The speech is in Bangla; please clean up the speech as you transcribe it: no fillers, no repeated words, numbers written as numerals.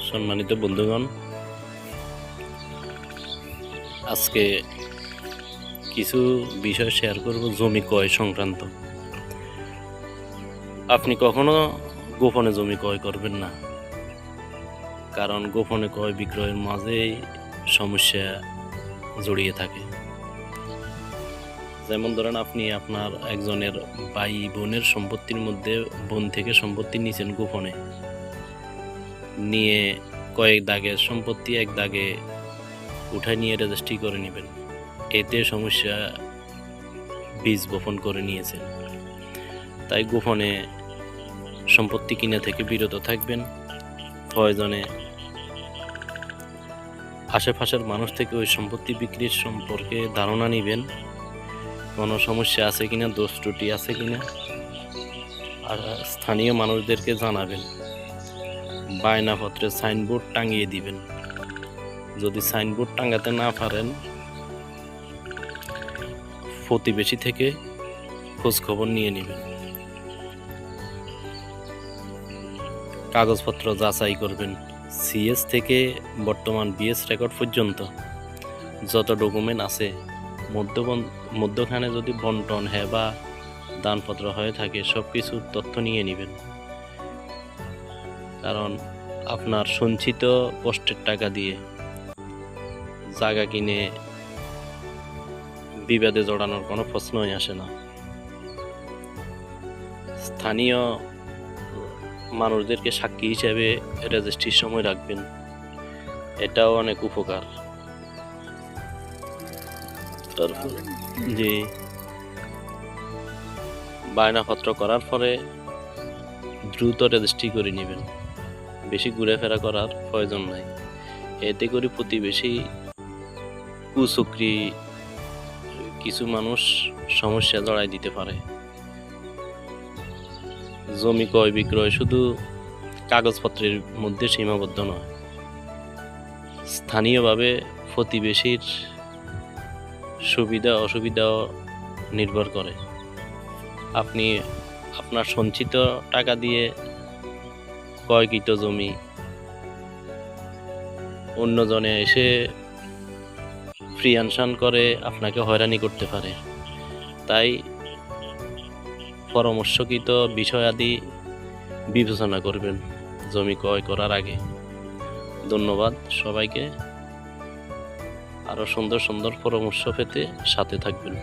সম্মানিত বন্ধুগণ, আজকে কিছু বিষয় শেয়ার করব জমি ক্রয় সংক্রান্ত। আপনি কখনো গোপনে জমি ক্রয় করবেন না, কারণ গোপনে ক্রয় বিক্রয়ের মাঝেই সমস্যা জড়িয়ে থাকে। যেমন ধরেন, আপনি আপনার একজনের ভাই বোনের সম্পত্তির মধ্যে বোন থেকে সম্পত্তি নিয়েছেন, গোপনে নিয়ে কয়েক দাগের সম্পত্তি এক দাগে উঠায় নিয়ে রেজিস্ট্রি করে নেবেন। এতে সমস্যা বীজ বপন করে নিয়েছেন। তাই গোপনে সম্পত্তি কিনা থেকে বিরত থাকবেন। প্রয়োজনে আশেপাশের মানুষ থেকে ওই সম্পত্তি বিক্রির সম্পর্কে ধারণা নেবেন, কোনো সমস্যা আছে কিনা, দোষ ত্রুটি আছে কিনা, আর স্থানীয় মানুষদেরকে জানাবেন। বায়নাপত্রে সাইনবোর্ড টাঙিয়ে দিবেন। যদি সাইনবোর্ড টাঙাতে না পারেন, প্রতিবেশী থেকে খোঁজ খবর নিয়ে নেবেন। কাগজপত্র যাচাই করবেন। সিএস থেকে বর্তমান বিএস রেকর্ড পর্যন্ত যত ডকুমেন্ট আছে, মধ্যখানে যদি বন্টন বা দানপত্র হয়ে থাকে, সব কিছু তথ্য নিয়ে নেবেন। কারণ আপনার সঞ্চিত কষ্টের টাকা দিয়ে জায়গা কিনে বিবাদে জড়ানোর কোনো প্রশ্নই আসে না। স্থানীয় মানুষদেরকে সাক্ষী হিসেবে রেজিস্ট্রির সময় রাখবেন, এটাও অনেক উপকার। যে বায়নাপত্র করার পরে দ্রুত রেজিস্ট্রি করে নেবেন, বেশি ঘুরেফেরা করার প্রয়োজন নাই। এতে করে প্রতিবেশী কুচক্রী কিছু মানুষ সমস্যা জড়াই দিতে পারে। জমি ক্রয় বিক্রয় শুধু কাগজপত্রের মধ্যে সীমাবদ্ধ নয়, স্থানীয়ভাবে প্রতিবেশীর সুবিধা অসুবিধাও নির্ভর করে। আপনি আপনার সঞ্চিত টাকা দিয়ে ক্রয়কৃত জমি অন্যজনে এসে প্রিয়ানশান করে আপনাকে হয়রানি করতে পারে। তাই পরামর্শকৃত বিষয়াদি বিবেচনা করবেন জমি ক্রয় করার আগে। ধন্যবাদ সবাইকে। আরও সুন্দর সুন্দর পরামর্শ পেতে সাথে থাকবেন।